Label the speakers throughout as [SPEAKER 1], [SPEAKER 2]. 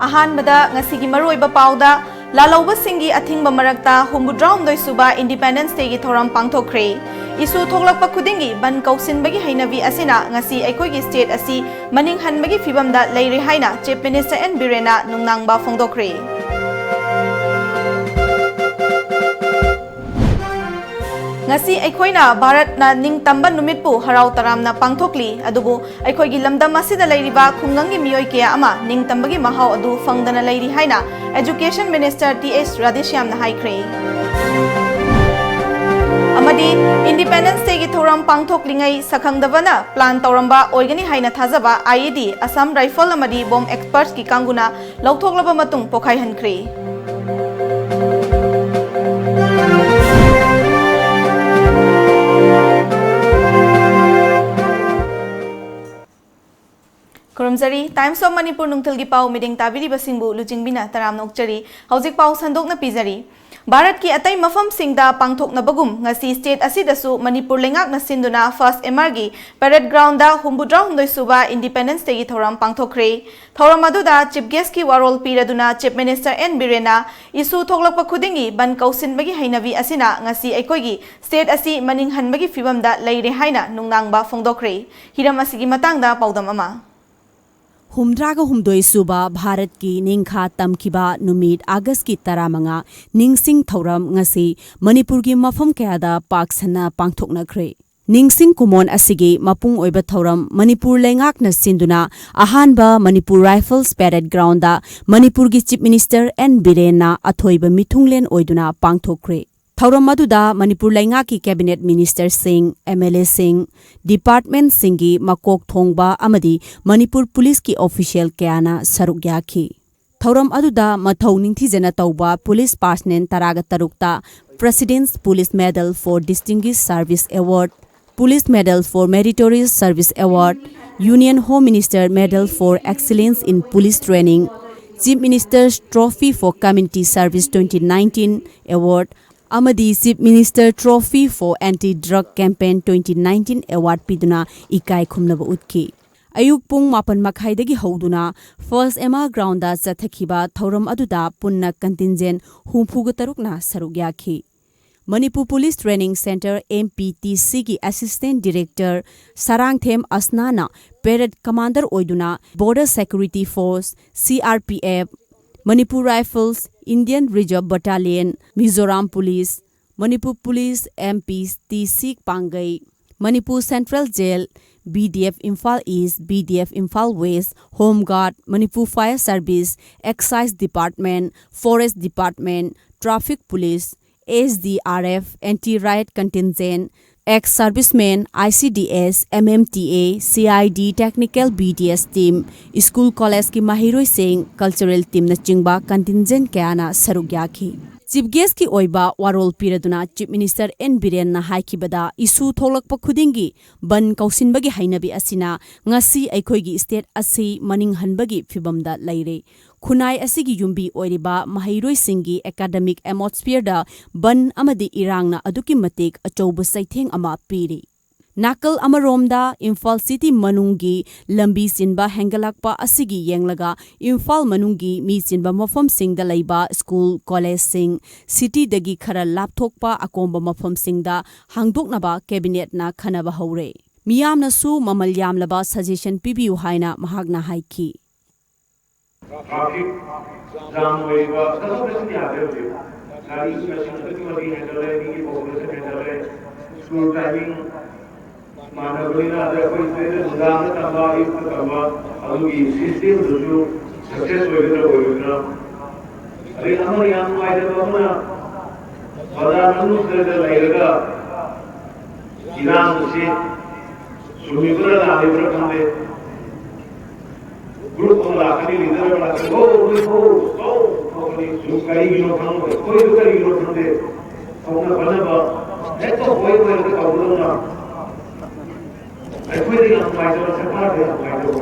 [SPEAKER 1] अहानबदा ngasigi maroiba pauda lalauba singi athingba marakta humbudraumdoi suba Independence Day gi thoram pangthokre isu thoklakpa khudingi ban kausinbagi hainavi asina ngasi aikoi state asi maning hanbagi fibamda leire haina Chief Minister N Birena nungnangba phongdokre ngasi aikoina Bharat na ningtamba numitpu harau taramna pangthokli adubu aikoigi lamdam asida leiriba khungangi miyoi kya ama ningtambagi mahau adu fangdana leiri haina Education Minister T.S. Radhishyam na haikre amadi Independence Day gi thoram pangthoklingai sakhangdabana plan tauramba oigani haina thajaba IED Assam Rifle amadi bomb experts ki kanguna lauthoklaba matung pokhai hankre Kurumzari Times of Manipur nungthil gi pau meeting tabiri basingbu LUCHINGBI taram nokchari hojik pau sandokna pizari Bharat ki atai mafam singda pangthokna bagum ngasi state asidasu Manipur lengak na sinduna first MR gi parade ground da humbudra hundoi suba Independence Day gi thoram pangthokre thoram aduda chief guest ki warol piraduna Chief Minister N Birena isu thoklakpa khudingi ban kausinbagi hainavi asina ngasi aikoigi state asi maning hanbagi fibamda leire haina nungnangba phongdokre hiram asigi matangda paudam ama
[SPEAKER 2] Humdraga humdoi suba Bharat ki ningkha tamkiba numit August ki taramanga ningsing thoram ngasi Manipur gi mafam kayada paksana pangthokna khre ningsing kumon asigi mapung oiba thoram Manipur lengak na sinduna ahanba Manipur Rifles Parade Ground da Manipur gi Chief Minister N Birena athoiba mithunglen oiduna pangthokre Thauram aduda Manipur Lainga ki Cabinet Minister Singh, MLA Singh, Department Singhi Makok Thongba amadi Manipur Police ki official kayana saruk yaki. Thauram aduda mathau ningthijana tauba police personnel taraga tarukta President's Police Medal for Distinguished Service Award, Police Medal for Meritorious Service Award, Union Home Minister Medal for Excellence in Police Training, Chief Minister's Trophy for Community Service 2019 Award, Amadi Chief Minister Trophy for Anti-Drug Campaign 2019 Award piduna ikai khumnaba utki. Ayuk pung mapan makhaidagi hauduna First MR Ground da chathakiba thauram aduda punna contingent humfuga tarukna saruk yakhi. Manipur Police Training Center MPTC ki Assistant Director Sarangthem Asnana Parade Commander oiduna Border Security Force CRPF Manipur Rifles, Indian Reserve Battalion, Mizoram Police, Manipur Police MPTC Pangai, Manipur Central Jail, BDF Imphal East, BDF Imphal West, Home Guard, Manipur Fire Service, Excise Department, Forest Department, Traffic Police, SDRF, Anti-Riot Contingent, ex-servicemen, ICDS, MMTA, CID, Technical BDS Team, School College ki Mahiroi Singh, Cultural Team na chingba contingent kayana saruk yaki. Chief Guest ki oiba warol piraduna Chief Minister N Birena haikibada isu tholakpa khudingi ban kausinbagi hainabi asina ngasi aikoigi state asi maning hanbagi fibamda leire. Khunai asigi yumbi oiriba mahiroi singi academic atmosphere da ban amadi irangna aduki matik achouba saitheng ama piri. Nakal amaromda Imphal City manungi lambi sinba hengalakpa asigi yenglaga Imphal manungi mi sinba mafam singda laiba school college sing city dagi khara lapthokpa akomba mafam singda hangdoknaba cabinet na khanaba haure. Miyamna su mamal yamlaba suggestion pibiu haina mahagna haiki.
[SPEAKER 3] Manapurina ada koi sere mudana tamba ikut tamba alu system dulu sukses begitu begitu. Hari kamu yang ada kamu na pada manusia ada lega Iran sih sumibra lah ibra kande grup orang kali leader orang oh ni sukai gilo kamu koi sukai gilo kande kamu mana ba itu koi itu kamu na Everything on my door, separate on my door.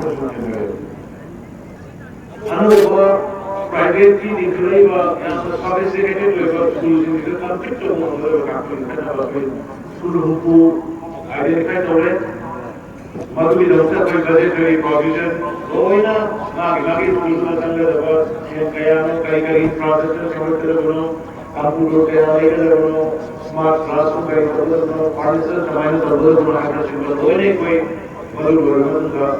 [SPEAKER 3] Another private team in Kureiba, and the sophisticated level schools in the conflict of one of the countries, school who identified already. मधुबी Dausa कोई budgetary provision लोइना मागी school में संगत ये कया में कई infrastructure समर्थन बनो कंप्यूटर के आलेखन बनो स्मार्ट क्लासरूम का इंतजाम बनो फर्नीचर समाइन सर्विस बनो हाइड्रोसिल लोइने कोई मधुबी का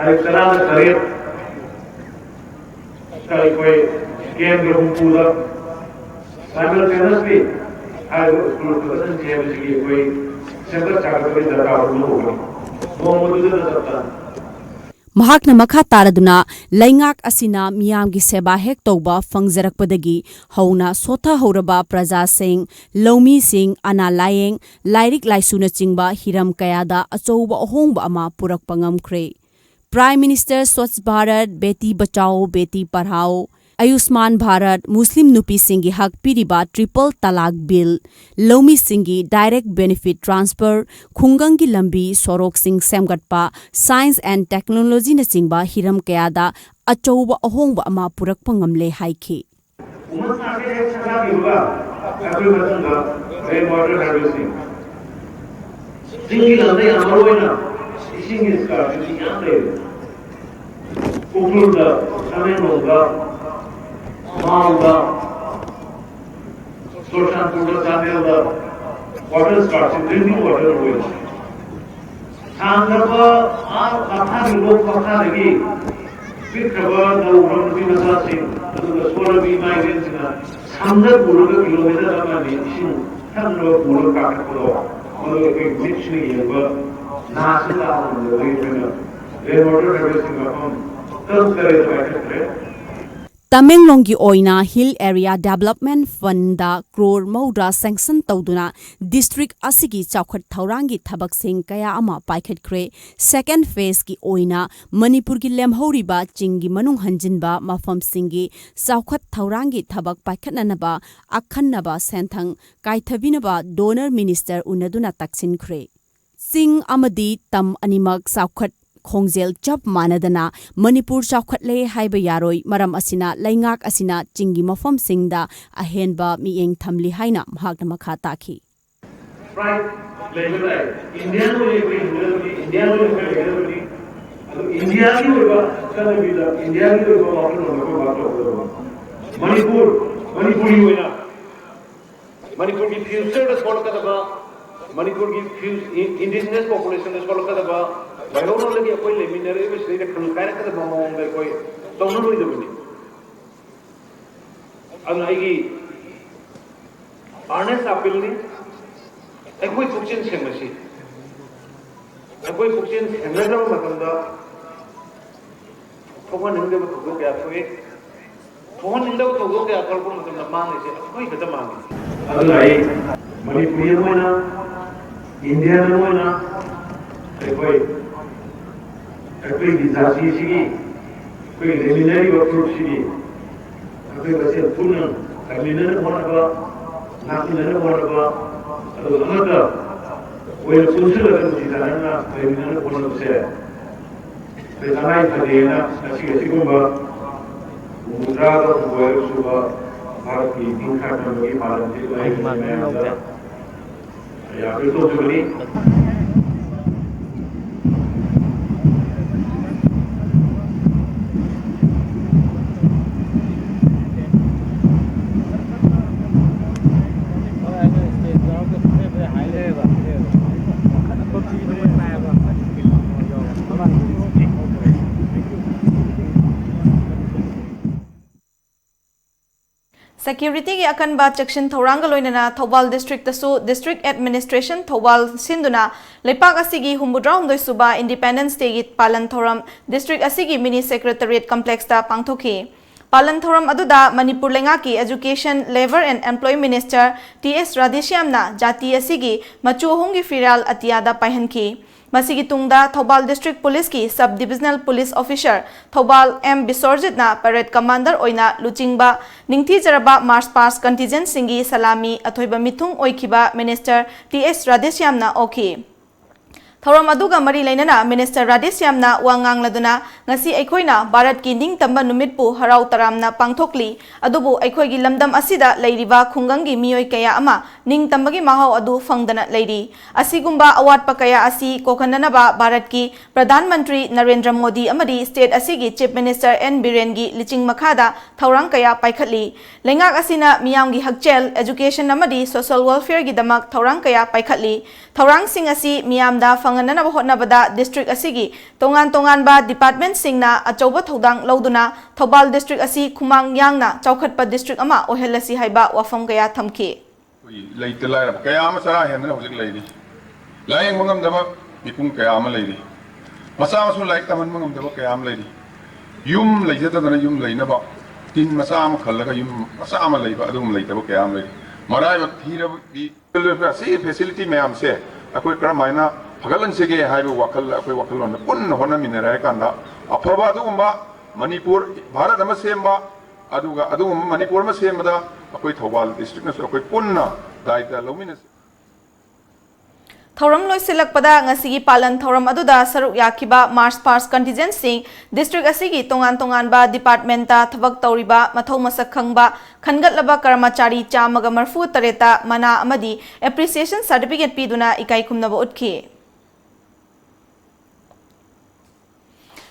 [SPEAKER 3] एक तरह से करियर कई कोई गेम ग्रुप पूरा साइमल्टेनियसली आई स्कूल प्रेजेंट किया जिसकी कोई सेंटर चाकर कोई दरकार होगा वो मौजूद है सबका
[SPEAKER 2] महाकना मखा तारदुना लैंगाक असिना मियामगी सेबा हेक तौबा फंगजरकपदगी हौना सोथा हौरबा प्रजा सिंह लौमी सिंह अना लायेंग लाइरिक लाइसुना चिंगबा हिरम कयादा अचौबा अहोंगबा अमा पुरकपा ngamkhre प्राइम मिनिस्टर स्वच्छ भारत बेटी बचाओ बेटी पढ़ाओ आयुष्मान भारत मुस्लिम नुपी सिंगी हक पीरिबा ट्रिपल तलाक बिल लौमी सिंगी डायरेक्ट बेनिफिट ट्रांसफर खुंगंगी लंबी Sorok Singh सेमगटपा science and technology न चिंगबा हिरम कयादा अचौबा अहोंगबा अमा पुरकपा ngamle हाइखे
[SPEAKER 3] Malda, social food, Samuel, water scarcity, drinking water rules. Sangapa, Athari Lok Pathari, Pikrava, the woman be massaging, the solar be migrants in a Sanga Puru kilometer of a nation, Sandro Puru Kakapuro, all the big dictionary, Nasa, the way rainwater harvesting upon terms that is right.
[SPEAKER 2] तमेंगलोंगी ओइना hill area development fund दा क्रोर मौद्रा sanction तौदुना district असिगी चौखट थौरांगी थबक सिंह कया अमा पाइखटख्रे सेकेंड फेज की ओइना मणिपुर की लेमहौरिबा चिंगी मनुंग हंजिनबा मफम सिंगी चौखट थौरांगी थबक पाइखटननबा अखन्नबा सेंथंग काइथबिनबा डोनर मिनिस्टर उनदुना तक्सिनख्रे सिंह अमदी तम अनिमक चौखट खोंजेल चप मानदना मणिपुर चौखटले हाइब यारोय मरम असिना लैंगाक असिना चिंगी मफम सिंगदा अहेनबा मियेंग थमली हाइना महाकना मखा ताखी
[SPEAKER 3] मणिपुर की फ्यूचर मणिपुर की इंडिजिनस पॉपुलेशन बायरोनो लगी कोई लेमिनरी में शरीर खल काय रखते मामों में कोई तौनु लोई दबनी अब आएगी आर्नेस अपील ने एक कोई फुक्शन सेमसी एक कोई फुक्शन सेमना मतलब दा फोन निंदे में तो क्या कोई फोन निंदे में तो क्या कर को मतलब मांगे से कोई खत्म मांगे अब आई मणिपुरी में ना इंडिया में ना कोई कोई विजासी सिगी कोई रेमिनरी वर्कफोर्स सिगी कोई वैसे पूर्ण रेमिनरी होना नासिनरी होना तो हमारा वो सोशल अगर कुछ जाना ना रेमिनरी होना से बेचारा इधर ना ऐसी को मुद्रा का वो सुबह भारत की इंखा की पालन से कोई या फिर तो चुनी
[SPEAKER 1] Security की अकनबा चेक्शन थौरांग लोइनना थौबाल डिस्ट्रिक्ट तसु डिस्ट्रिक्ट एडमिनिस्ट्रेशन थौबाल सिंधुना लेपाक असिगी हुमुद्राउंदोय सुबा इंडिपेंडेंस डे की पालन थौरम डिस्ट्रिक्ट असिगी मिनी सेक्रेटरिएट कॉम्प्लेक्स ता पांगथोखि पालन थौरम अदुदा मणिपुर लेंगा की education labour and employ minister T राधेश्यामना जाति असिगी मचु अहुंगी फिराल अतियादा पाइहनखि मसिगी तुंगदा थौबाल डिस्ट्रिक्ट पुलिस की sub divisional police officer Thoubal M बिसोरजितना परेड कमांडर ओइना लुचिंगबा निंगथीजरबा मार्च पास कंटिजेंट सिंगी सलामी अथोइबा मिथुंग ओइखिबा मिनिस्टर टीएस राधेश्यामना ओखि थौरम अदुगा मरी लेनना minister राधेश्यामना वांगांगलदुना ngasi aikoina Bharat ki ningtamba numitpu harau taramna pangthokli adubu aikoigi lamdam asida leiriba khungangi miyoi kaya ama ningtambagi mahau adu fangdana leiri asigumba awatpa kaya asi kokhananaba Bharat ki Pradhan Mantri Narendra Modi amadi state asigi Chief Minister N Biren gi liching makhada thaurang kaya paikhatli lengak asina miyamgi hakchel education amadi social welfare gi damak thaurang kaya paikhatli thaurang sing asi miyamda fanganana hotnabada district asigi tongan ba department singna achoba thodang lauduna Thobal district asi khumang yangna chaukhatpa district ama ohelasi haiba wafam kaya thamki
[SPEAKER 4] leite lai kaya ama sara henna hojik leiri layeng mangam daba mipung kaya ama leiri masa masu laik taman mangam daba kaya ama leiri yum leijata dana yum leina ba tin masa ama khallaga yum masa ama leiba adum leitaba kaya ama leiri marai ba thira bi se facility mayam se akoi kramaina Hagalan sige haibu wakal akoi wakalon pun hona minera kanda afaba adugumba Manipur Bharat ama semba aduga Manipur ma semba akoi Thobal district na akoi punna daita lomina
[SPEAKER 1] Thoram loi silakpada ngasigi palan thoram aduda saruk yakiba March Past contingent sing district asigi tongan ba departmenta thabak tauriba mathau masak khangba khangatlaba karmachari chamaga marfu tareta mana amadi appreciation certificate piduna ikai khumnaba utki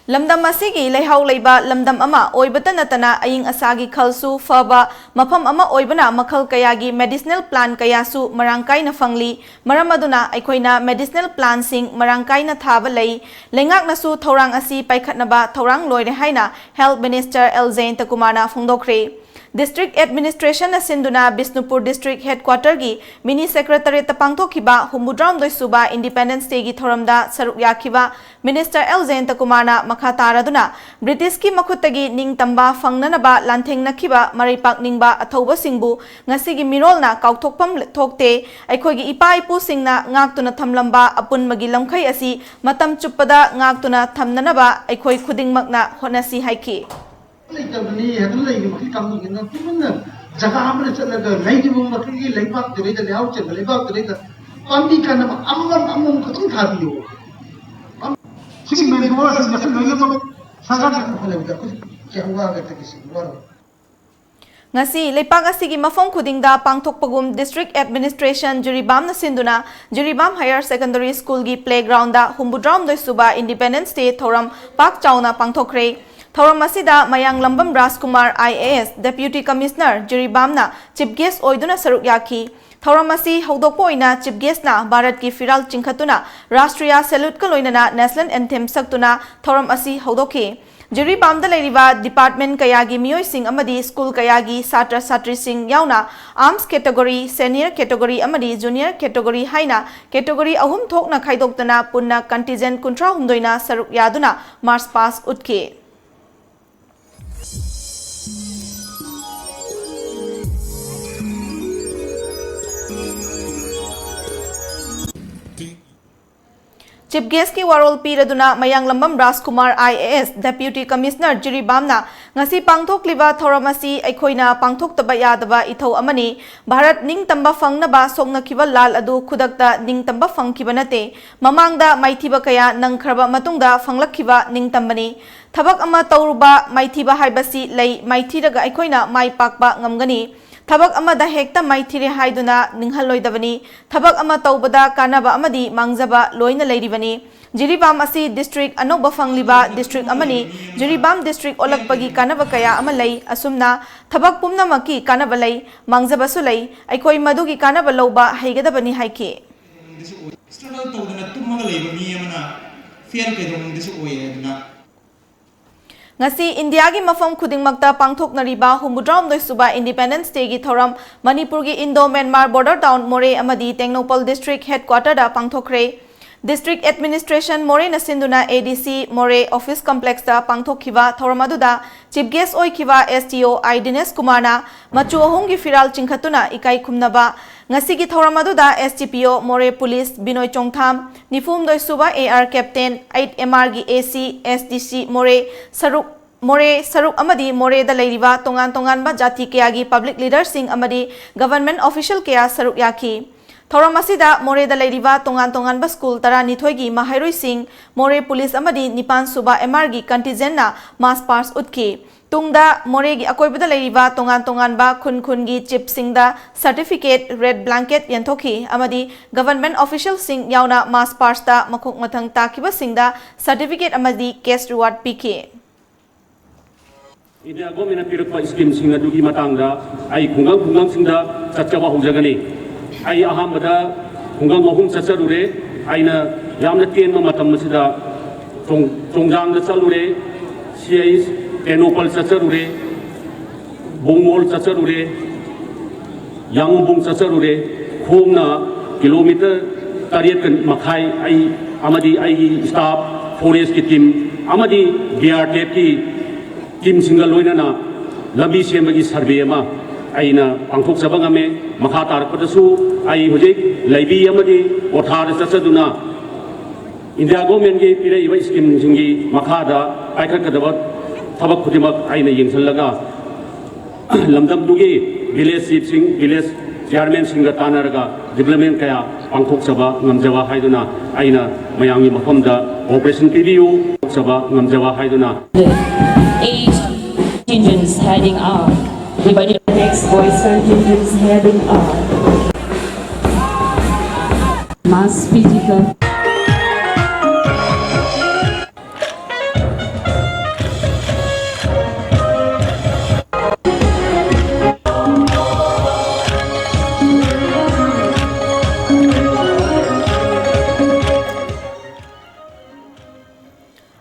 [SPEAKER 1] Lamdam asigi leihau leiba lamdam ama oibata natana aying asagi khalsu faba mafam ama oibana makhal kayagi medicinal plant kayasu marangkai na fangli maramaduna aikoina medicinal plant sing marangkai na thaba lei lengak nasu thorang asi paikhatnaba thorang loire haina health minister L Zain Takumana phongdokre District Administration na sinduna Bisnupur District Headquarter gi Mini Secretary tapangtokhiba humudram doi suba Independence Day gi thoramda saruk yakhiba Minister L Zain Takumana makha taraduna British ki makhutagi ningtamba fangnanaba lantheng nakhiba maripak ningba athauba singbu ngasi gi mirolna kauthokpam thokte aikhogi ipa ipu singna ngaktuna thamlamba apun magi lamkhai asi matam chuppada ngaktuna thamnanaba aikhoi khudingmakna honasi haiki
[SPEAKER 5] Leitani hadu lagi maki kamu gina tuman jaga hamne chalaga lagi mo maki leipak tere da leau chen leipak tere da pambi kana amam khatung thabiyo sing me ko sa jasen lagi mo saga khale da kya hua ga ta kisi waro
[SPEAKER 1] Ngasi leipak asigi mafom khudingda pangthokpagum district administration juribam na sinduna juribam higher secondary school gi playground da humbudram doi suba Independence Day thoram pak chauna pangthokre Thoram asida mayang lambam Rajkumar IAS Deputy Commissioner Juribamna Chief Guest oiduna saruk yaki Thoram asi haudokpo oina Chief Guest na Bharat ki firal chingkhatuna Rashtriya salute ka loinana National Anthem saktuna Thoram asi haudokhi Juribamda leiriba department kayagi miyoi sing amadi school kayagi satra satri sing yauna arms category senior category amadi junior category haina category ahum thokna khaidoktana punna contingent kuntra humdoina saruk yaduna March Past utki Chief Guest ki warol piraduna mayang lambam Rajkumar IAS Deputy Commissioner Juribamna ngasi pangthokliba thoramasi aikhoina pangthoktaba yadaba ithau amani Bharat ningtamba fangnaba soknakhiba lal adu khudakta ningtamba fangkhiba nate mamangda maithiba kaya nangkhraba matungda fanglakhiba ningtambani thabak ama tauruba maithiba haibasi lei maithiraga aikhoina mai pakba ngamgani Thabak ama da hekta maithire haiduna ninghalloidabani thabak ama taubada kanaba amadi mangjaba loina leiribani Jiribam asi district anoba fangliba district amani Jiribam district olakpagi kanaba kaya amalai asumna thabak pumna maki kanaba lei mangjaba sulai aikoi madugi kanaba loba haigadabani haike
[SPEAKER 6] struggle tawdana tummaga leiba mi amana fair ke dong disu oyedna
[SPEAKER 1] Ngasi India gi mafam khudingmakta pangthoknariba humudram doi suba Independence Day gi thoram Manipur gi Indo-Myanmar border town More amadi Tengnopal district headquarter da pangthokre District Administration More na sinduna ADC More office complex da pangthokhiba thoramaduda Chief Guest oikiba STO Dines Kumarna machu ahum gi firal chingkhatuna ikai khumnaba ngasi gi thoramaduda STPO More Police Binoy Chongtham Nifum doi suba AR Captain 8 MR gi AC SDC More Saruk amadi More da leiriba tongan ba jati kaya gi public leader sing amadi government official kaya saruk yaki Thoram asida More da leiriba tongan ba school tara nithoigi mahairoi sing More police amadi nipan suba MR gi contingent na mass pass utki tungda More gi akoibada leiriba tongan ba khun gi chip singda certificate red blanket yanthoki amadi government official sing yauna mass pass da makhuk mathang takiba singda certificate amadi cash reward pk
[SPEAKER 7] India government pirpa scheme singa dugi matangda ai khungang singda chachaba hojagani ai ahamada khungang mahum chacharure aina yamna tenma matam masida chongjang da chalure CIS tenopal chacharure bongmol chacharure yangbong chacharure khomna kilometer tariat kan makhai ai amadi ai staff forest ki team amadi BRTF ki team single loinana lambi semagi survey ama aina pangthok sabangame makha tarpatasu ai hojik laibi amadi othar chachaduna India government gi pire iba scheme singi makha da paikhat kadaba thabak khudimak aina yengsallaga lamdam dugi village chief sing village chairman singa tanaraga development kaya pangthok saba ngamjawa haiduna aina mayangi mafamda operation PDU saba ngamjawa haiduna
[SPEAKER 8] 8 contingents heading out. The next voice contingents heading out. Mass physical.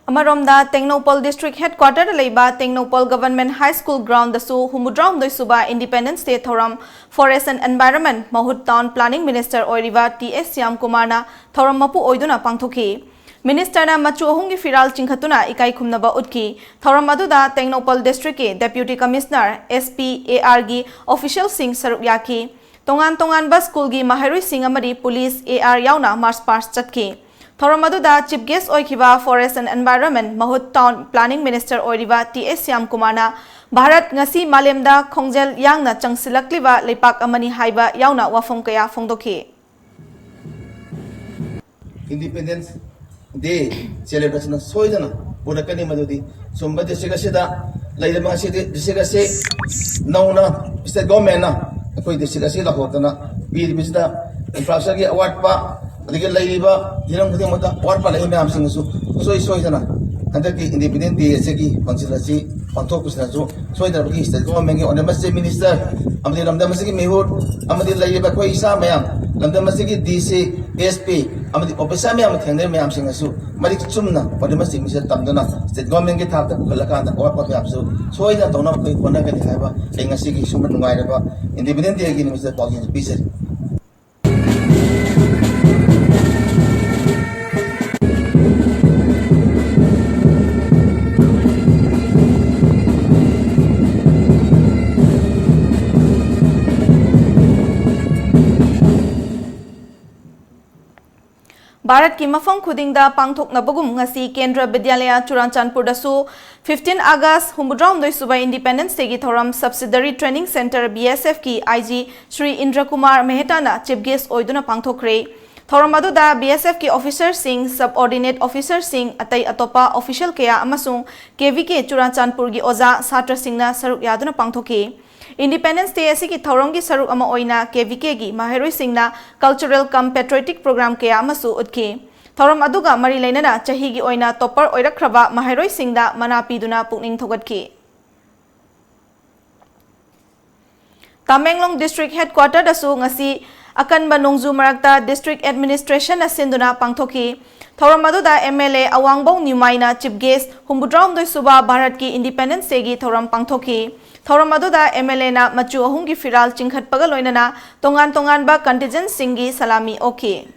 [SPEAKER 1] Amaromda Tengnopal District Headquarter Leiba Tengnopal Government High School Ground Dasu Humudram Doisuba Independence Day Thoram Forest and Environment Mahut Town Planning Minister Oiriva T.S. Syam Kumarna Thoram Mapu Oiduna Pangthoki Minister na Machu Ohungi Firal Chingkhatuna Ikai Khumnaba Utki Thoram Aduda Tengnopal District ke Deputy Commissioner SPAR gi Official Singh Saruk Yaki Tongan ba School gi Mahairoi Singh amadi Police AR yauna March Past Chatki Thoram aduda Chief Guest Oikiba Forest and Environment Mahut Town Planning Minister Oiriva T.S. Syam Kumarna Bharat ngasi malemda khongjel yangna changsilakliba leipak amani haiba yauna wafong kaya phongdoki
[SPEAKER 9] Independence Day celebration soidana burakani madudi somba district asida laidama asida district ase nauna state government na koi district ase lahotana bir bisda infrastructure ki award pa adike laiba hirang khudi mata award pa lai mam sing su soidana handaki Independence Day ase ki consideration panthok kusna jo soidana ki state government ki onemas minister amadi lamda masiki mehur amadi laiba koi isa mayam lamda masiki DC SP amadi officer mayam thengde mayam sing su mari chumna onemas minister tamdana state government ki thakta khalaka da award pa mayam su soidana tona koi kona ka haiba engasi ki sumat nungai ba Independence Day ki minister talking speech
[SPEAKER 1] Bharat ki mafam khudingda pangthokna bagum ngasi Kendra Vidyalaya Churanchandpur dasu 15 August Humudram Doisuba Independence Day ki thoram Subsidiary Training Center BSF ki IG Shri Indra Kumar Mehta na Chief Guest oiduna pangthokre thoram aduda BSF ki officer sing subordinate officer sing atai atopa official kaya amasung KVK Churanchandpur gi oza satra singna saruk yaduna pangthoki Independence Day asiki thoronggi saruk ama oina KVK gi mahairoi singna cultural cum patriotic program kaya amasu utki thorom aduga mari leinana chahi gi oina topper oirakraba mahairoi singda mana piduna pukning thogatki Tamenglong District Headquarter dasu ngasi akan banungzu marakta District Administration asinduna pangthoki thorom aduda MLA Awangbong Niumaina Chief Guest Humudram Doisuba Bharat ki Independence Day gi thoram pangthoki thoram aduda MLA na Machu Ohungi Firal Chingkhat pagal loinana tongan ba contingent singi salami oki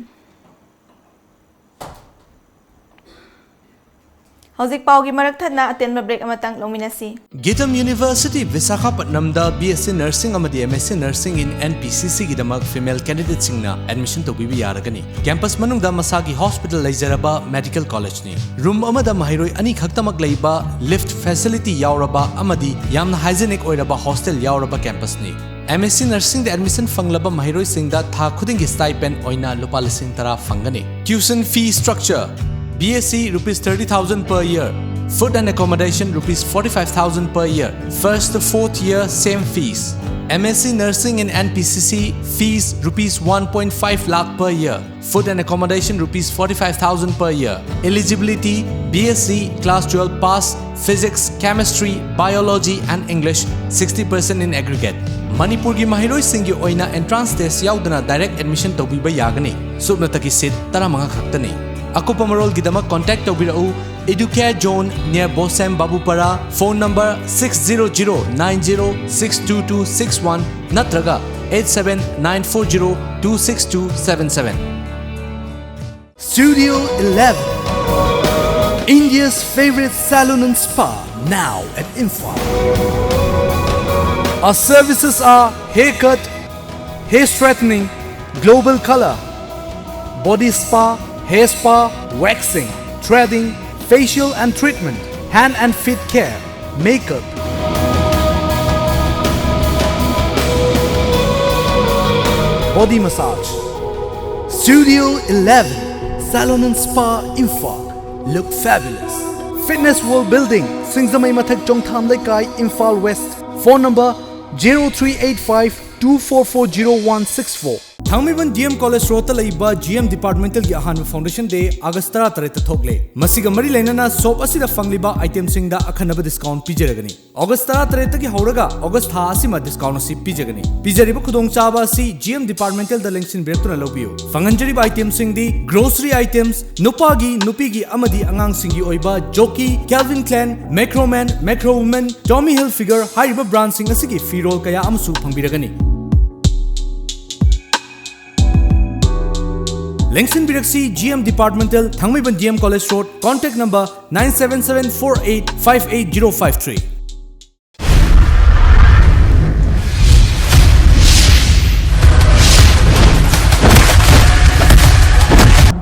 [SPEAKER 1] Hauzik paugi marakthadna atenba break amatang lominasi
[SPEAKER 10] Gitam University Visakhapatnam da BSc Nursing amadi MSc Nursing in NPCC gidamak female candidate singna admission to bibi yaragani campus manungda masagi hospital leizaraba medical college ni room amada mahiroi ani khaktamak leiba lift facility yauraba amadi yamna hygienic oiraba hostel yauraba campus ni MSc Nursing da admission fanglaba mahiroi singda tha khuding gi stipend oina lupa lising tara fangani. Tuition fee structure: BSc rupees 30,000 per year. Food and accommodation rupees 45,000 per year. First to fourth year same fees. MSc Nursing in NPCC fees rupees 1.5 lakh per year. Food and accommodation rupees 45,000 per year. Eligibility: BSc class 12 pass, physics, chemistry, biology and English 60% in aggregate. Manipur gi mahiroi singi oina entrance test yaudana direct admission tobiba yagani. Subnataki seat 15 khaktani. Akupa marol gidama contact tobirau Educare Zone near Bosem Babupara. Phone number 60090622261 natraga 87940262277.
[SPEAKER 11] Studio 11, India's favorite salon and spa, now at Imphal. Our services are haircut, hair straightening, global color, body spa, hair spa, waxing, threading, facial and treatment, hand and feet care, makeup. Body massage. Studio 11, Salon and Spa, Imphal. Look fabulous. Fitness World Building, Singzamai Mathak Chongtham Lekai, Imphal West. Phone number 0385 2440 Thangmiban GM College Road laiba GM Departmental gi ahan Foundation Day August 13 ta thokle masiga mari lainana shop asida fangliba item singda akhanaba discount pijaragani August 13 ta gi horaga August tha asima discount asi pijagani pijariba khudong chaba asi GM Departmental da lengsin bektuna lobiu fanganjariba item singdi grocery items nupagi nupigi amadi angang singi oiba jockey Calvin Klein Macroman Macro Woman Tommy Hilfiger haiba brand sing asigi firol kaya amsu phangbiragani Lengsin Biraksi GM Departmental, Thangmiban GM College Road, contact number 97748588053.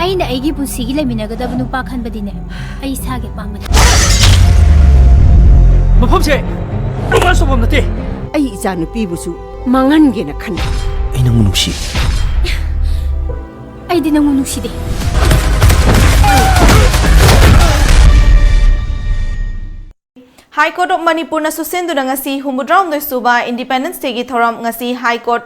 [SPEAKER 12] Aina aigi punsigi leminagadaba nupa khanbadine ai sage pamani
[SPEAKER 11] Mafamse numal sobam nate
[SPEAKER 2] ai icha nupi busu mangan ge na khan
[SPEAKER 11] ai nang nuksi
[SPEAKER 12] ai di nang nuside
[SPEAKER 1] High Court of Manipur na susenduna ngasi humudram doi suba Independence Day gi thoram ngasi High Court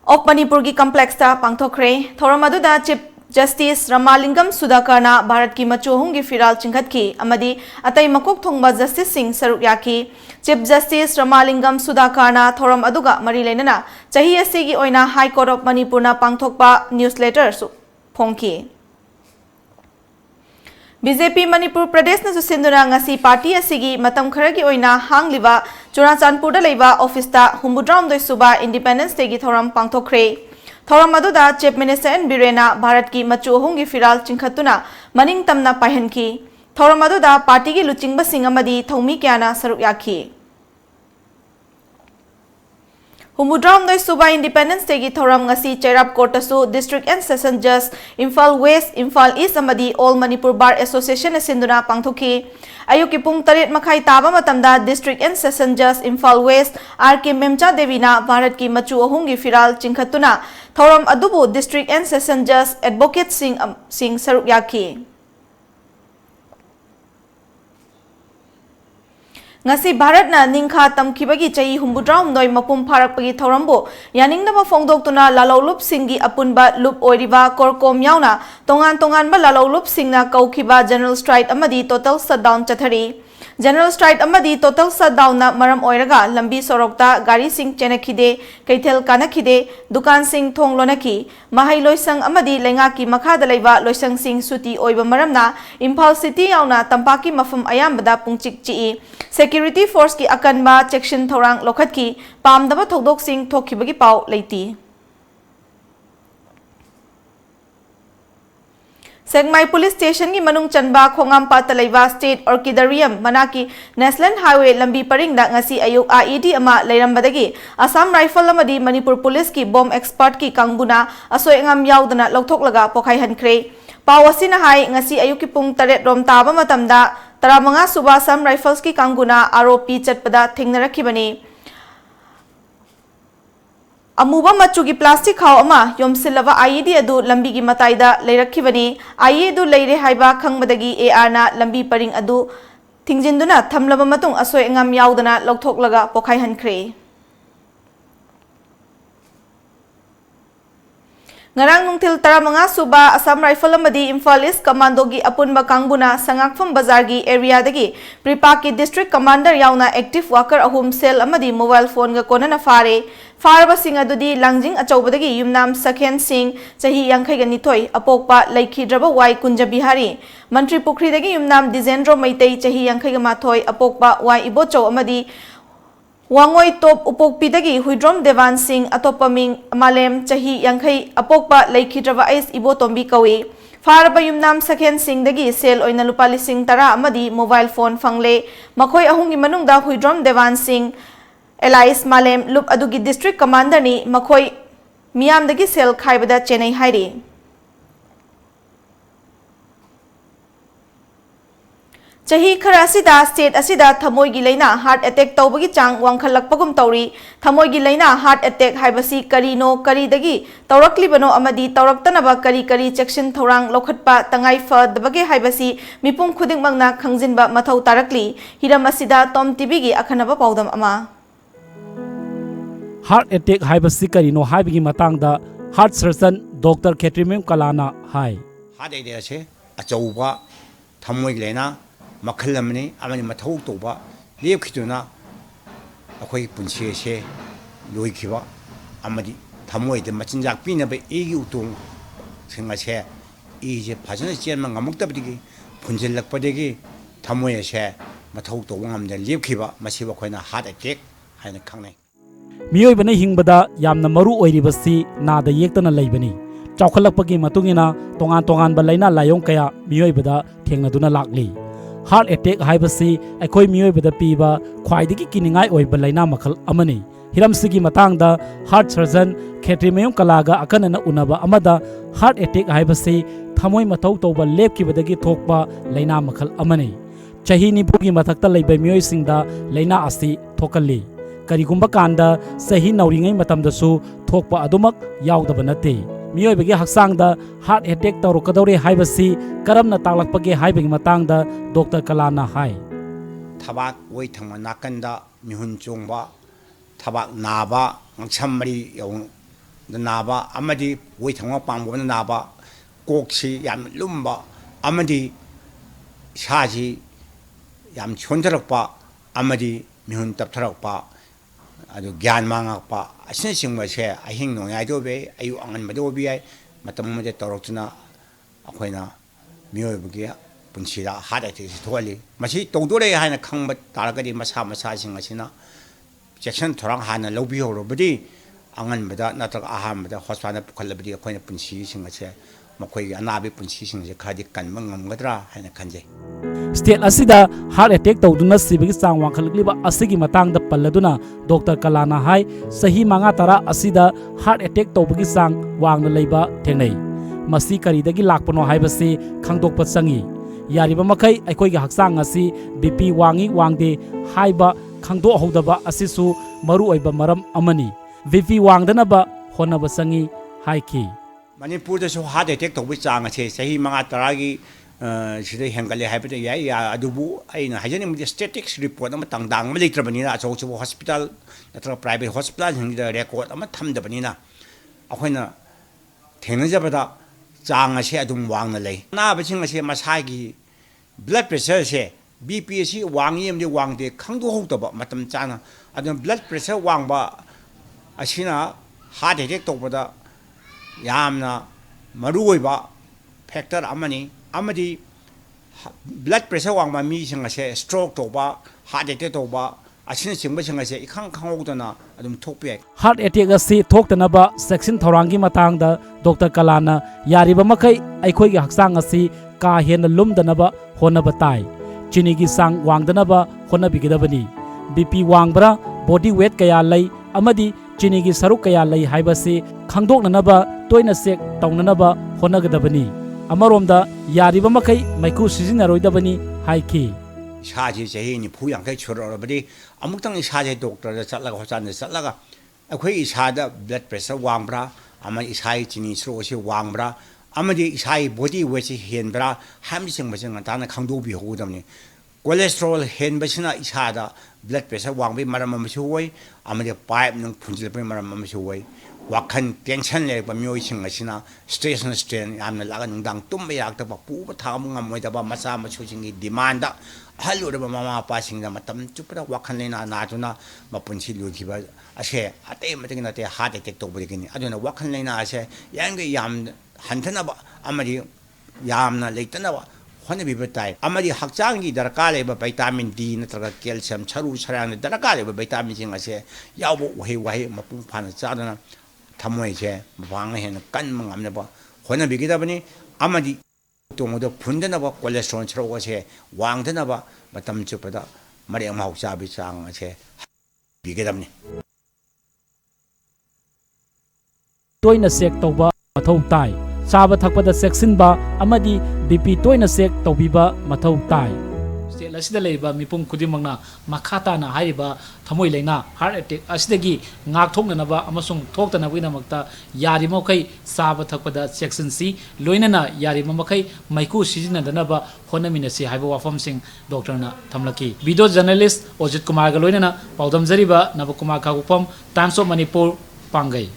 [SPEAKER 1] of Manipur gi complex ta pangthokre thoram aduda Chief Justice Ramalingam Sudakarna Bharat ki machohung gi firal chingkhat ki amadi atai makok thongba Justice Singh saruk yaki Chief Justice Ramalingam Sudakarna thoram aduga mari leinana chahi asigi oina High Court of Manipur na pangthokpa newsletter su phongki BJP Manipur Pradesh na susenduna ngasi party asigi matam kharagi oina hangliba Churachandpur da leiba office ta humudram doi suba Independence Day gi thoram pangthokre thoram aduda Chief Minister N Birena Bharat ki machohung gi firal chingkhatuna maning tamna paihanki thoram aduda party gi luchingba sing amadi thomi kyana saruk yakhi Humudram doi suba Independence Day gi thoram ngasi Cherap Court asu District and Session Judge Imphal West Imphal East amadi All Manipur Bar Association asinduna pangthoki ayuki pung 8 makhai taba matamda District and Session Judge Imphal West RK Memcha Devina Bharat ki machu ahung gi firal chingkhatuna thoram adubu District and Session Judge Advocate Singh saruk yakhi ngasi Bharat na ningkha tamkhibagi chai humbudram noi mapum pharakpagi thorambo yaningnaba phongdoktuna lalolup singgi apunba lup oiriba korkom yauna tongan ba lalolup singna kaukhiba general strike amadi total shutdown chathari general strike amadi total shutdown na maram oiraga lambi sorokta gari sing chenakhide kaithel kanakhide dukan sing thong lonaki mahai loisang amadi lenga ki makhada leiba loisang sing suti oiba maramna Imphal city yauna tampaki mafam ayambada pungchik chi security force ki akanba section thorang lokhat ki pamdaba thodok sing thokhibagi pau leiti Segmai Police Station ki manung chanba khongam patalaiwa State Orchidarium manaki National Highway lambi paringda ngasi ayuk IED ama leirambadagi Assam Rifle amadi Manipur Police ki bomb expert ki kangbuna asoi ngam yaudana lokthok pokhai hankre pawasina hai ngasi ayuk ki pung 8 rom taba matamda 15 suba Assam Rifles ki kangbuna ROP chatpada thengnarakibani अमूबा मचुगी plastic खाओ अमा योमसिल्लबा ID अदु लंबी की मताइदा लेरखिबनी ID अदु लेरे हाइबा खंगबदगी AR ना लंबी परिंग अदु थिंगजिंदुना थमलबा मतुंग असोय अंगम याउदना लौथोकलगा पोखाइहनख्रे ngarang nungthil taramanga suba Assam Rifle amadi Imphal East Commando gi apunba kangbuna sangakpham bazar gi area dagi Pripak ki district commander yauna active worker ahum cell amadi mobile phone ga konana fare farba sing adudi langjing achobadagi yumnam Sakhen Singh chahi 52 apokpa laikhidraba wai kunja bihari mantri pukri dagi yumnam Dizendro Maitei chahi 58 apokpa wai ibocho amadi Wangoi top upokpidagi Huidrom Devan Singh atopaming Malem chahi 50 apokpa laikhidraba ais ibo tombi kawi faraba yumnam Sakhen Singh dagi sel oina lupa lising tara amadi mobile phone fangle makhoi ahungi manungda Huidrom Devan Singh Elias Malem lup adugi district commander ni makhoi miyam dagi sel khaibada Chennai hairi chahi khara asida state asida thamoi gi leina heart attack tawbagi chang wangkhalakpagum tawri thamoi gi leina heart attack haibasi karino karidagi tawraklibano amadi tawraktanaba kari section thorang lokhatpa tangai fadbage haibasi mipum khudingmangna khangjinba mathau tarakli hiram asida Tomtv gi akhanaba paudam ama
[SPEAKER 13] heart attack haibasi karino haibigi matangda heart surgeon Dr. Ketrimem Kalana hai
[SPEAKER 14] heart attack ase achauba thamoi gi leina मखल अमने अमने मथौ तोबा लेखिदुना अखोई पुंसी से लोइखिबा अमदि थमोय दे मचिनजाक पिनबे एगी उतोंग सिंगसे इजे फजन chain ngमक्तबदिगी फुंजिलकपदेगी थमोय से मथौ तोबंगमदे लेखिबा मसिबा खोइना heart attack हाइना खंगनै
[SPEAKER 13] मियोइबने हिंगबदा यामना मरु ओइरिबसी नादा येक्तना लैबनी चौखलकपगी मतुंगिना तोंगान तोंगान बलैना लायों कया मियोइबदा थेंगनदुना लाक्ली heart attack haibasi aikoi mioi bada piba khwaidigi kiningai oiba laina makhal amani hiramsigi matangda heart surgeon Ketrimem Kalaga akanana unaba amada heart attack haibasi thamoi mathau toba lepkibadagi thokpa laina makhal amani chahi nipugi mathakta leiba mioi singda laina asi thokalli karigumba kanda sahi nauringai matamdasu thokpa adumak yaudaba nate मियोबगे हक्सांगदा heart attack तौरकदौरे हाइबसी करमना तालकपगे हाइबगी मतंगदा doctor कलाना हाय
[SPEAKER 14] थबाक वै थंग नाकंदा मिहुन चोंगबा थबाक नाबा ngsamri yong नाबा अमदि वै थंग पांगबना नाबा कोकसी याम लुम्बा अमदि साजी याम छोंथरकपा अमदि मिहुन तपथरकपा अदु ज्ञान मांगकपा असिन सिंगबसे अहिंग नोयाइदोबे अयु अंगनबदोबे मतममदे तौरक्तना अखोइना मियोबगे पुंसीदा हार्ट अटैक थोली मसी तौदोरे हाइना खंब तारगदि मसा मसा सिंगसिना सेक्शन थोरांग हाना लौबिहोरबदि अंगनबदा नत्रक आहामबदा हॉस्पिटल पुखलबदि अखोइना पुंसी सिंगसे मखोइगे अनाबे पुंसी सिंगसे खादि कनम ngमगदरा हाइना खंजे
[SPEAKER 13] स्टेट असिदा हार्ट अटैक तौदुना सिबिगी चांग वांखलगलिबा असिगी मतंगदा पल्लदुना डॉक्टर कलाना हाय सही मांगा तरा असिदा हार्ट अटैक तौबगी चांग वांगना लैबा थेंनै मसी करिदगी लाकपनो हाइबसे खंगदोकपा चंगी यारिबा मखै अखोइगी हक्सांग असि बीपी वांगी वांगदे हाइबा खंगदो हौदबा असिसु मरु ओइबा मरम अमनी बीपी वांगदनबा होनबा चंगी हाइकी
[SPEAKER 14] मणिपुरदसु हार्ट अटैक तौबी चांग असे सही मांगा तरागी सिदे हेंगले हाइबदे याय या अदुबु आइना हाइजनि मुदे स्टैटिक्स रिपोर्ट अमा तंगदांग मा लेत्रबनिना अचौचो हॉस्पिटल नत्र प्राइवेट हॉस्पिटल हिंगदा रेकॉर्ड अमा थमदबनिना अखोइना थेंगजबदा चांग असे अदुम वांगना लै नाबसिंग असे मसागी ब्लड प्रेशर से बीपी सी वांगी एमदे वांगदे खंगदो हौतबा मतम चाना अदुम ब्लड प्रेशर वांगबा असिना हार्ट अटैक तौबदा यामना मरुओइबा फैक्टर अमनी अमदी ब्लड प्रेशर वांगबा मी सिंगसे स्ट्रोक तौबा हार्ट अटैक तौबा असिन सिंगबा सिंगसे इखंग खंगौदना अदुम थोकपे
[SPEAKER 13] हार्ट अटैक असि थोक्तनबा सेक्शन थौरांगी मतंगदा डॉक्टर कलाना यारिबा मखै अखोइगी हक्सांग असि का हेन लुमदनबा होनबा ताई चिनीगी सांग वांगदनबा होनबिगदबनी बीपी वांगबरा बॉडी वेट कया लै अमदी चिनीगी सरुक कया लै हाइबसे खंगदोकनबा तोइना चेक तौननबा होनगदबनी अमरोमदा यारिबा मखै मैकु सिजिनरोइदबनी हाइकी
[SPEAKER 14] साजे चही निफु यांखै छोरबदि अमुक्तंग साजे डॉक्टर चलगा हॉस्पिटल चलगा ꯑꯩꯈꯣꯏ ꯏꯁꯥꯗ ꯕ꯭ꯂꯗ ꯄ꯭ꯔꯦꯁꯔ ꯋꯥꯡꯕ꯭ꯔꯥ ꯑꯃ ꯏꯁꯥꯒꯤ ꯆꯤꯅꯤ ꯁꯔꯨꯛꯁꯤ ꯋꯥꯡꯕ꯭ꯔꯥ ꯑꯃꯗꯤ ꯏꯁꯥꯒꯤ ꯕꯣꯗꯤ ꯋꯦꯠꯁꯤ ꯍꯦꯟꯕ꯭ꯔꯥ ꯍꯥꯏꯕꯅꯆꯤꯡꯕꯁꯤ ꯉꯟꯇꯥꯅ ꯈꯪꯗꯣꯛꯄꯤꯍꯧꯒꯗꯕꯅꯤ ꯀꯣꯂꯦꯁꯇ꯭ꯔꯣꯜ ꯍꯦꯟꯕꯁꯤꯅ ꯏꯁꯥꯗ ꯕ꯭ꯂꯗ ꯄ꯭ꯔꯦꯁꯔ ꯋꯥꯡꯕꯒꯤ ꯃꯔꯝ ꯑꯃꯁꯨ ꯑꯣꯏ ꯑꯃꯗꯤ ꯄꯥꯏꯞ ꯅꯨꯡ ꯐꯨꯟꯖꯤꯜꯂꯛꯄꯒꯤ ꯃꯔꯝ ꯑꯃꯁꯨ ꯑꯣꯏ ꯋꯥꯈꯜ ꯇꯦꯟꯁꯟ ꯂꯩꯔꯛꯄ ꯃꯤꯑꯣꯏꯁꯤꯡ ꯑꯁꯤꯅ ꯁ꯭ꯇ꯭ꯔꯦꯁꯅ ꯁ꯭ꯇ꯭ꯔꯦꯟ ꯌꯥꯝꯅ ꯂꯥꯛꯑꯒ ꯅꯨꯡꯗꯥꯡ ꯇꯨꯝꯕ ꯌꯥꯔꯛꯇꯕ ꯄꯨꯕ ꯊꯥꯡꯕ ꯉꯝꯃꯣꯏꯗꯕ ꯃꯆꯥ ꯃꯁꯨꯁꯤꯡꯒꯤ ꯗꯤꯃꯥꯟꯗ ꯑꯍꯜ ꯑꯣꯏꯔꯕ ꯃꯃꯥ ꯃꯄꯥꯁꯤꯡꯗ ꯃꯇꯝ ꯆꯨꯞꯄꯗ ꯋꯥꯈꯜ ꯂꯩꯅꯥ ꯅꯥꯗꯨꯅ ꯃꯄꯨꯟꯁꯤ ꯂꯣꯏꯈꯤꯕ ꯑꯁꯦ ꯑꯇꯩ ꯑꯃꯇꯒꯤ ꯅꯠꯇꯦ ꯍꯥꯔꯠ ꯑꯦꯇꯦꯛ ꯇꯧꯕꯗꯒꯤꯅꯤ ꯑꯗꯨꯅ ꯋꯥꯈꯜ ꯂꯩꯅꯥ ꯑꯁꯦ ꯌꯥꯔꯤꯈꯩ ꯌꯥꯝꯅ ꯍꯟꯊꯅꯕ ꯑꯃꯗꯤ ꯌꯥꯝꯅ ꯂꯩꯇꯅꯕ ꯍꯣꯠꯅꯕꯤꯕ ꯇꯥꯏ ꯑꯃꯗꯤ ꯍꯛꯆꯥꯡꯒꯤ ꯗꯔꯀꯥꯔ ꯂꯩꯕ ꯚꯤꯇꯥꯃꯤꯟ ꯗꯤ ꯅꯠꯇ꯭ꯔꯒ ꯀꯦꯜꯁꯤꯌꯝ ꯁꯔꯨ ꯁꯔꯥꯡꯗ ꯗꯔꯀꯥꯔ ꯂꯩꯕ ꯚꯤꯇꯥꯃꯤꯟꯁꯤꯡ ꯑꯁꯦ ꯌꯥꯎꯕ ꯎꯍꯩ ꯋꯥꯍꯩ ꯃꯄꯨꯡ ꯐꯥꯅ ꯆꯥꯗꯨꯅ ꯊꯃꯣꯏꯁꯦ ꯃꯄꯥꯡꯅ ꯍꯦꯟꯅ ꯀꯟꯕ ꯉꯝꯅꯕ ꯍꯣꯠꯅꯕꯤꯒꯗꯕꯅꯤ ꯑꯃꯗꯤ ꯇꯣꯡꯕꯗ ꯐꯨꯟꯗꯅꯕ ꯀꯣꯂꯦꯁꯇ꯭ꯔꯣꯜ ꯁꯔꯨꯛ ꯑꯁꯦ ꯋꯥꯡꯗꯅꯕ ꯃꯇꯝ ꯆꯨꯞꯄꯗ ꯃꯔꯦꯛ ꯃꯍꯥꯎ ꯆꯥꯕꯒꯤ ꯆꯥꯡ ꯑꯁꯦ ꯄꯤꯒꯗꯕꯅꯤ
[SPEAKER 13] toina sek tauba mathau tai chaba thakpada seksinba amadi bp toina sek taubiba mathau tai state asida leiba mipum khudimangna makhata na haiba thamoi leina heart attack asidagi ngak thoknanaba amasung thoktanabina makta yarimo kai chaba thakpada section si loinana yarimo makai maiku sijinadanaba honaminasi haiba wafam sing doctor na thamlaki video journalist Ojit Kumar ga loinana paudam jariba Nabakumar Khagupam Times of Manipur Pangai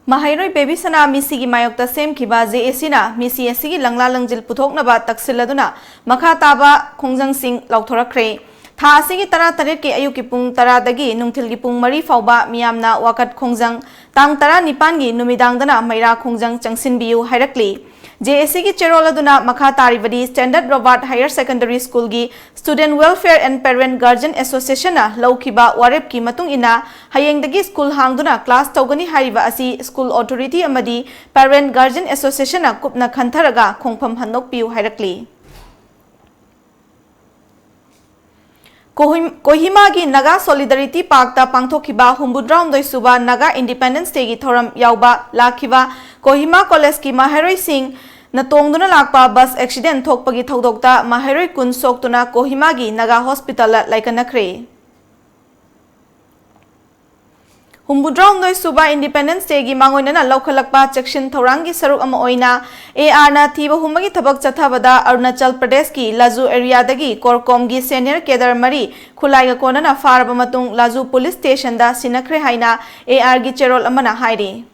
[SPEAKER 1] Mahairoi baby sana misi gi mayokta sem khiba JAC na misi asigi langla langjil puthoknaba taksilladuna makha taba khongjang sing lauthorakre tha asigi tara taret ki ayuki pung tara dagi nungthil gi pung mari fauba miyamna wakat khongjang tang tara nipan gi numidangdana maira khongjang changsinbiu hairakli JAC ki cheroladuna makha taribadi Standard Robert Higher Secondary School gi Student Welfare and Parent Guardian Association na laukiba warep ki matung ina hayengdagi school hangduna class tawgani hariba asi school authority amadi Parent Guardian Association na kupna khantharaga khongpham hannok piu hairakli Kohima gi Naga Solidarity Park ta pangthokhiba humbudram doi suba Naga Independence Day gi thoram yauba lakhiba Kohima College ki Mahairoi Singh na tongduna lakpa bus accident thokpagi thodokta Mahairoi kun soktuna Kohima gi Naga Hospital la laikanakre Humbudram doi suba Independence Day gi mangoinana laukhalakpa section thorangi saruk ama oina AR na thiba humagi thabak chathabada Arunachal Pradesh ki Laju area dagi Korkom gi senior cadre mari khulai ga konana faraba matung Laju police station da sinakre haina AR gi cherol amana hairi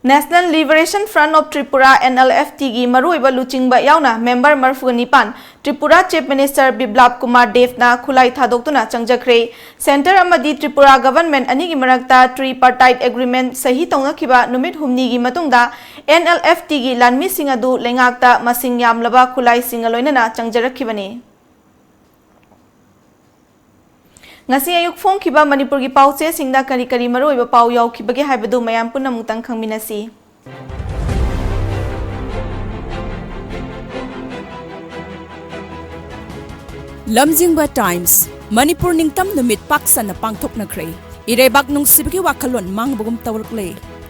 [SPEAKER 1] National Liberation Front of Tripura NLFT gi maruiba luchingba yauna member marfu nipan Tripura Chief Minister Biplab Kumar Dev na khulai thadoktuna changjakre Center amadi Tripura government ani gi marakta tripartite agreement sahi taunakhiba numit humni gi matungda NLFT gi lanmi singadu lengakta masing yamlaba khulai singaloinana changjarakkhibani ngasi ayuk phone khiba Manipur gi pauche singda kari kari maroiba pau yaw khibage haibadu mayam punna mutang khangminasi
[SPEAKER 2] lamjingba times Manipur ningtam numit paksana pangthoknakre irebak nungsibagi wakalon mangbagum tawrkle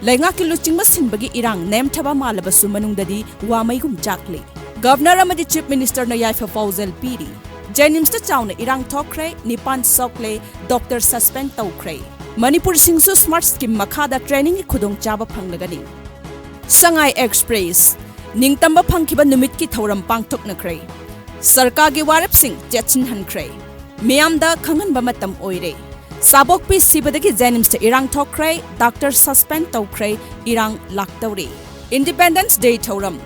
[SPEAKER 2] laingaki luchingba sinbagi irang nemthaba malabasu manungdadi wamaigum jakle governor amadi chief minister na yaifa fauzal piri Jenims ta chawna irang thokre nipan sokle doctor suspend tawkre Manipur singsu smart scheme makhada training ki khudong chaba phanglagani Sangai Express ningtamba phangkiba numit ki thoram pangthoknakre sarkar gi warap sing jetchin hankre miyamda khanganba matam oire sabok pi sibadagi Jenims ta irang thokre doctor suspend tawkre irang laktawri Independence Day thoram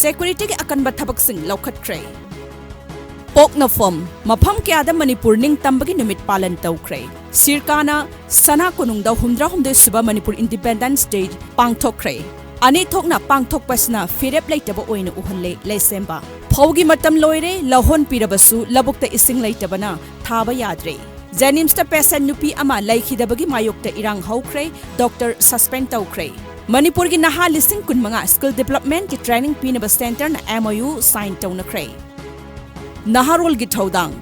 [SPEAKER 2] security ki akanba thabak sing laukhatre Pokna Form Mapam Kyada Manipur Ning Tambagi Numit Palan Tawkre Sirkana Sana Kunungda Humdra Humde Suba Manipur Independence Day Pangthokre Ani Thokna Pangthokpasna Firep Laitaba Oina Uhanle Leisemba Phogi Matam Loire Lahon Pirabasu Labukta Ising Laitabana Thaba Yadre Jenims ta Pesan Nupi Ama Laikhidabagi Mayokta Irang Haukre Dr. Suspend Tawkre Manipur gi Naha Lising Kunmanga Skill Development ki Training Pinaba Center na MOU sign Tawnakre Naharol gi thodang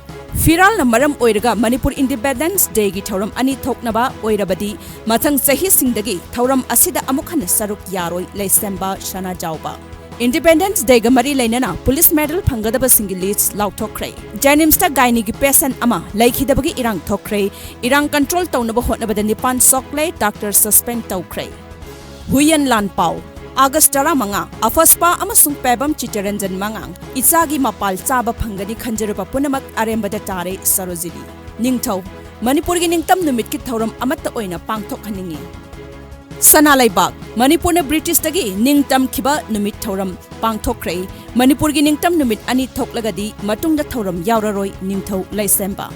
[SPEAKER 2] Firal na maram oiraga Manipur Independence Day gi thoram ani thoknaba oirabadi mathang sahi singdagi thoram asida amukhana saruk yaroi leisemba shana jawba Independence Day ga mari lainana police medal phangadaba singi list lauthokre. Janimsta gaini gi patient ama laikhidabagi irang thokre. Irang control tawnaba hotnabada nipan sokle doctor suspend tawkre. Huyan Lan Pau August tara manga afaspa amasung pebam chitaranjan mangang itsagi mapal chaba phangani khanjaraba punamak arembada tare sarojili. Ningthau Manipur gi ningtam numit ki thoram amatta oina pangthok haningi. Sanalaibak Manipur na British tagi ningtam khiba numit thoram pangthokre. Manipur gi ningtam numit ani thoklagadi matungda thoram yauraroi ningthau laisemba.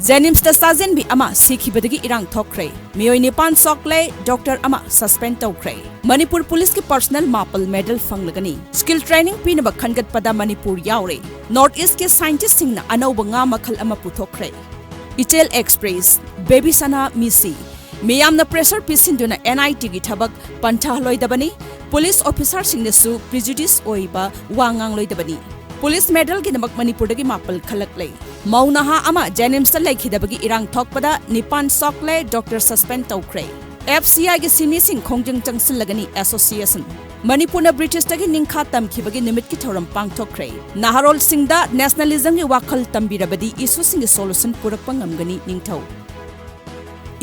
[SPEAKER 2] Janims ta sajen bi ama sikhibadagi irang thokre. Mioi nipan sokle doctor ama suspend tawkre. Manipur police ki personal mapal medal fanglagani. Skill training pinaba khangat pada Manipur yaure. North East ke scientist singna anauba nga makhal ama puthokre. Itel Express Baby Sana Misi Miyamna pressure pisinduna NIT gi thabak pantha loidabani police officer singnesu prejudice oiba wangang loidabani police medal gi namak Manipur dagi mapal khalaklei maunaha ama Janims ta laikhidabagi irang thokpada nipan sokle doctor suspend tawkre FCI gi sini sing khongjang changsilagani association Manipur na British tagi ningkha tamkhibagi nimit ki thoram pangthokre Naharol singda nationalism gi wakhal tambirabadi issue sing solution purakpa ngamgani ningthau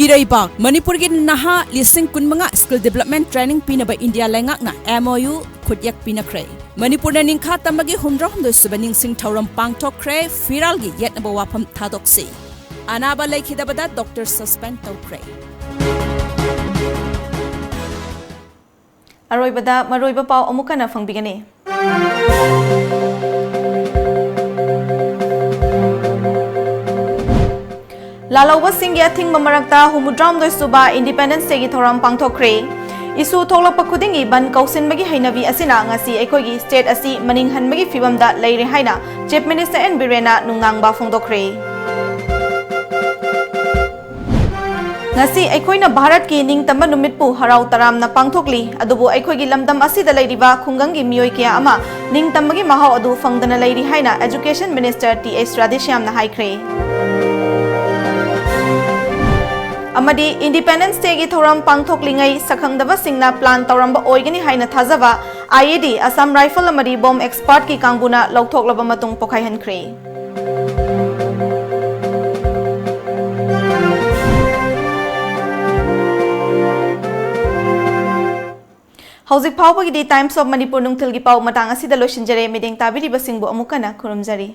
[SPEAKER 2] Iraibak Manipur gi naha lising kunmanga skill development training pinaba India lengak na MOU khutyak pinakre Manipur na ningkha tamagi humra humdoi subaning sing thoram pangthokre firal gi yetnaba wafam thadokse anaba laikhidabada doctor suspend tawkre
[SPEAKER 1] Aroibada maroiba pau amukana fangbigani. Lalawa singya thing mamarakta humudram doi suba Independence Day gi thoram pangthokre. Isu tholakpa khudingi ban kausinbagi hainabi asina ngasi ekogi state asi maninghanbagi fibamda leire haina Chief Minister N Birena nungangba phongdokre. Ngasi aikoina Bharat ki ningtamba numitpu harau taram na pangthokli adubu aikogi lamdam asida leiriba khungangi miyoi kya ama ningtambagi mahau adu fangdana leiri haina Education Minister T.S. Radhishyam na haikre. Amadi Independence Day gi thoram pangthoklingai sakhangdaba singna plan tawramba oigani haina thajaba IED Assam Rifle amadi bomb expert ki kangbuna lauthoklaba matung pokhai hankre. Hauzik Pau Pagidi Times of Manipur Nungthil gi pau matang asida loishinjare mideng tabiri basingbu amukana khurumjari.